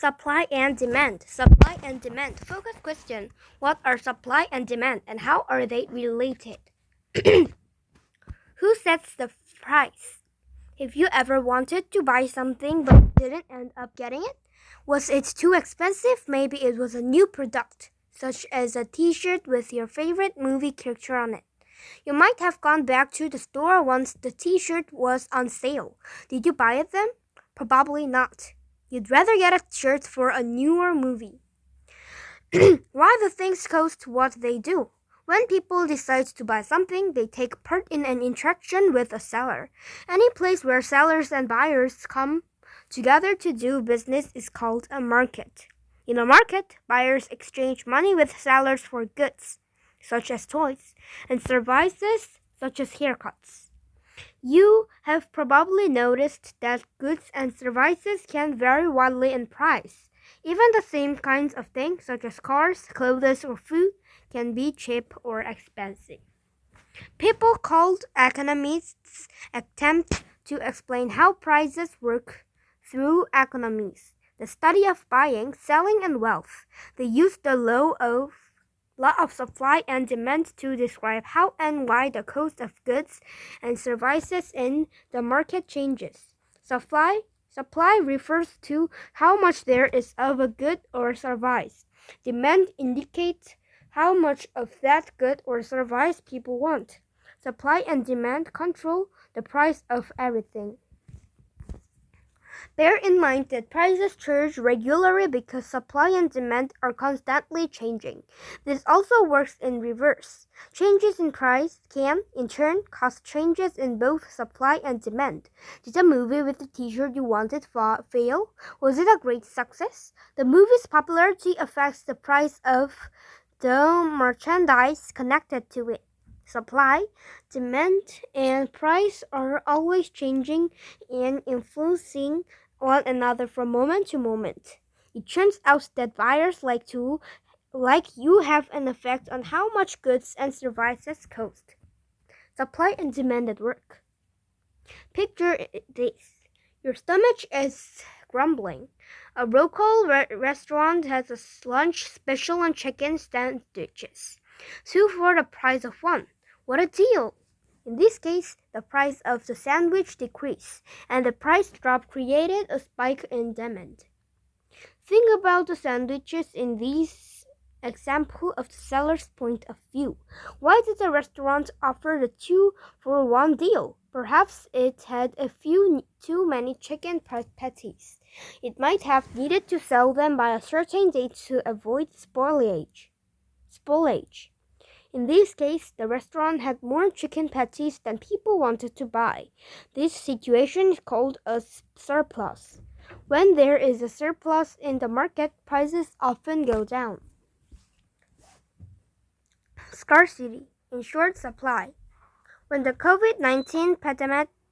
Supply and demand. Supply and demand. Focus question. What are supply and demand and how are they related? Who sets the price? Have you ever wanted to buy something but didn't end up getting it? Was it too expensive? Maybe it was a new product, such as a t-shirt with your favorite movie character on it. You might have gone back to the store once the t-shirt was on sale. Did you buy it then? Probably not. You'd rather get a shirt for a newer movie. Why do things cost what they do? When people decide to buy something, they take part in an interaction with a seller. Any place where sellers and buyers come together to do business is called a market. In a market, buyers exchange money with sellers for goods, such as toys, and services, such as haircuts. You have probably noticed that goods and services can vary widely in price. Even the same kinds of things, such as cars, clothes, or food, can be cheap or expensive. People called economists attempt to explain how prices work through economics, the study of buying, selling, and wealth. They use the law of supply and demand to describe how and why the cost of goods and services in the market changes. Supply refers to how much there is of a good or service. Demand indicates how much of that good or service people want. Supply and demand control the price of everything. Bear in mind that prices change regularly because supply and demand are constantly changing. This also works in reverse. Changes in price can, in turn, cause changes in both supply and demand. Did a movie with the t-shirt you wanted fail? Was it a great success? The movie's popularity affects the price of the merchandise connected to it. Supply, demand, and price are always changing and influencing one another from moment to moment. It turns out that buyers like you have an effect on how much goods and services cost. Supply and demand at work. Picture this. Your stomach is grumbling. A local restaurant has a lunch special on chicken sandwiches. Two for the price of one. What a deal! In this case, the price of the sandwich decreased, and the price drop created a spike in demand. Think about the sandwiches in this example of the seller's point of view. Why did the restaurant offer the 2-for-1 deal? Perhaps it had a few too many chicken patties. It might have needed to sell them by a certain date to avoid spoilage. In this case, the restaurant had more chicken patties than people wanted to buy. This situation is called a surplus. When there is a surplus in the market, prices often go down. Scarcity, in short supply. When the COVID-19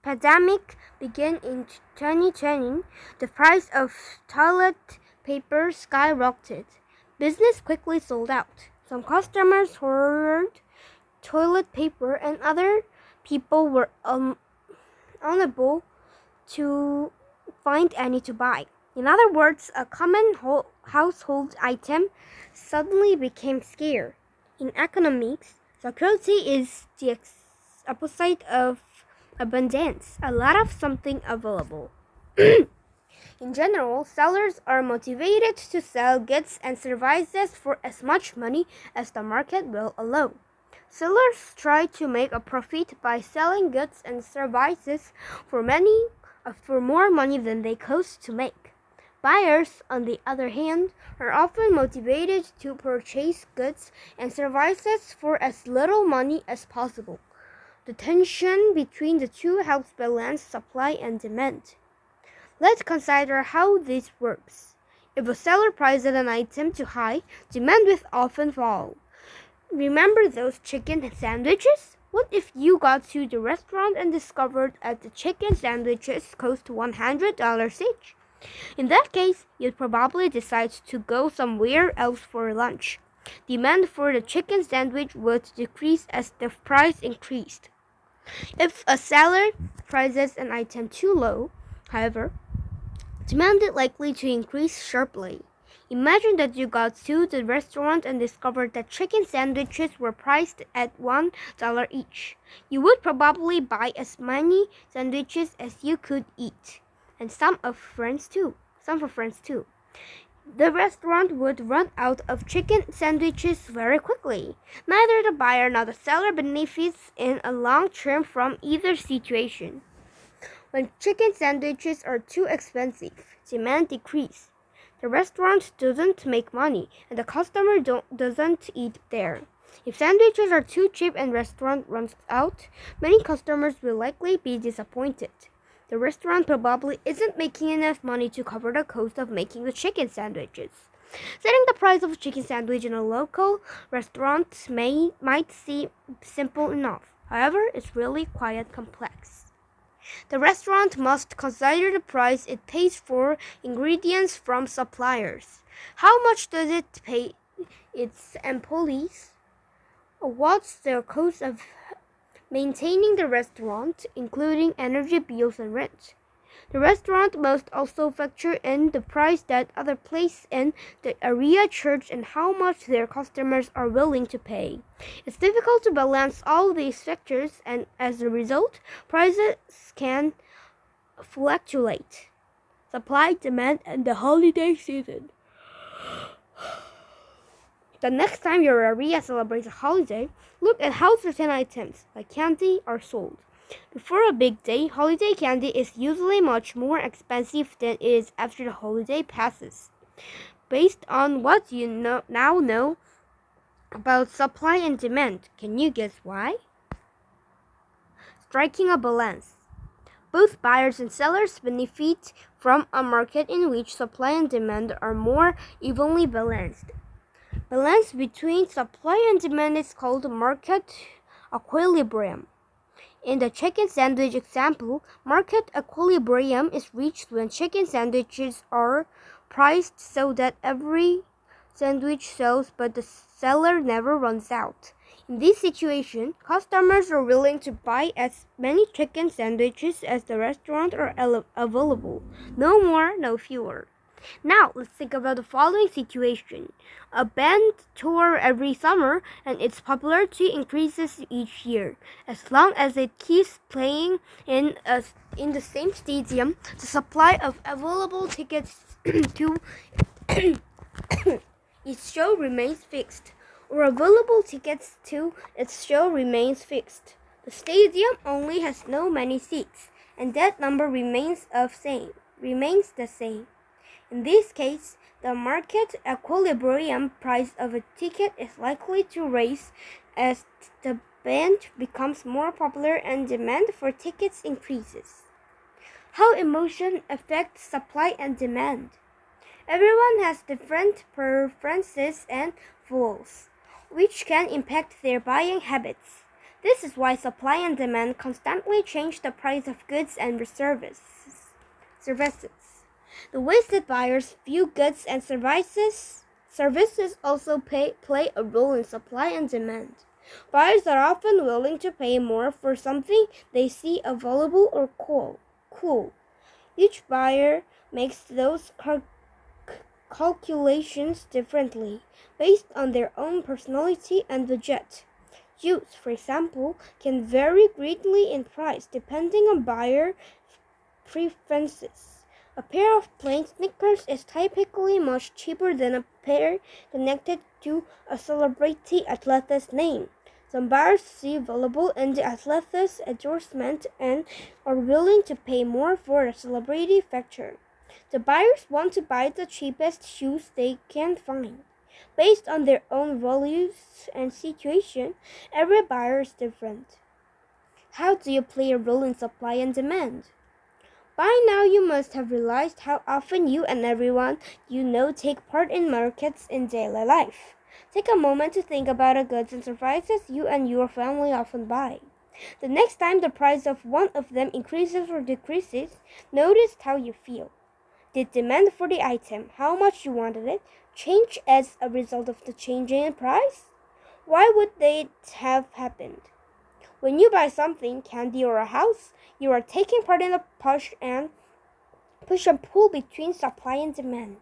pandemic began in 2020, the price of toilet paper skyrocketed. Business quickly sold out. Some customers hoarded toilet paper and other people were unable to find any to buy. In other words, a common household item suddenly became scarce. In economics, scarcity is the opposite of abundance, a lot of something available. In general, sellers are motivated to sell goods and services for as much money as the market will allow. Sellers try to make a profit by selling goods and services for more money than they cost to make. Buyers, on the other hand, are often motivated to purchase goods and services for as little money as possible. The tension between the two helps balance supply and demand. Let's consider how this works. If a seller prices an item too high, demand will often fall. Remember those chicken sandwiches? What if you got to the restaurant and discovered that the chicken sandwiches cost $100 each? In that case, you'd probably decide to go somewhere else for lunch. Demand for the chicken sandwich would decrease as the price increased. If a seller prices an item too low, however, Demand is likely to increase sharply. Imagine that you got to the restaurant and discovered that chicken sandwiches were priced at $1 each. You would probably buy as many sandwiches as you could eat, and some for friends too. The restaurant would run out of chicken sandwiches very quickly. Neither the buyer nor the seller benefits in a long term from either situation. When chicken sandwiches are too expensive, demand decreases. The restaurant doesn't make money, and the customer doesn't eat there. If sandwiches are too cheap and restaurant runs out, many customers will likely be disappointed. The restaurant probably isn't making enough money to cover the cost of making the chicken sandwiches. Setting the price of a chicken sandwich in a local restaurant might seem simple enough. However, it's really quite complex. The restaurant must consider the price it pays for ingredients from suppliers. How much does it pay its employees? What's the cost of maintaining the restaurant, including energy bills and rent? The restaurant must also factor in the price that other places in the area charge and how much their customers are willing to pay. It's difficult to balance all these factors, and as a result, prices can fluctuate. Supply, demand, and the holiday season. The next time your area celebrates a holiday, look at how certain items, like candy, are sold. Before a big day, holiday candy is usually much more expensive than it is after the holiday passes. Based on what you now know about supply and demand, can you guess why? Striking a balance. Both buyers and sellers benefit from a market in which supply and demand are more evenly balanced. Balance between supply and demand is called market equilibrium. In the chicken sandwich example, market equilibrium is reached when chicken sandwiches are priced so that every sandwich sells but the seller never runs out. In this situation, customers are willing to buy as many chicken sandwiches as the restaurant are available. No more, no fewer. Now, let's think about the following situation. A band tours every summer and its popularity increases each year. As long as it keeps playing in the same stadium, the supply of available tickets to its show remains fixed, or available tickets to its show remains fixed. The stadium only has no many seats, and that number remains the same. In this case, the market equilibrium price of a ticket is likely to rise as the band becomes more popular and demand for tickets increases. How emotion affects supply and demand. Everyone has different preferences and goals, which can impact their buying habits. This is why supply and demand constantly change the price of goods and services. The ways that buyers view goods and services also play a role in supply and demand. Buyers are often willing to pay more for something they see available or cool. Each buyer makes those calculations differently, based on their own personality and budget. Juice, for example, can vary greatly in price depending on buyer preferences. A pair of plain Snickers is typically much cheaper than a pair connected to a celebrity athlete's name. Some buyers see value in the athlete's endorsement and are willing to pay more for the celebrity factor. The buyers want to buy the cheapest shoes they can find. Based on their own values and situation, every buyer is different. How do you play a role in supply and demand? By now you must have realized how often you and everyone you know take part in markets in daily life. Take a moment to think about the goods and services you and your family often buy. The next time the price of one of them increases or decreases, notice how you feel. Did demand for the item, how much you wanted it, change as a result of the change in price? Why would they have happened? When you buy something, candy or a house, you are taking part in the push and push and pull between supply and demand.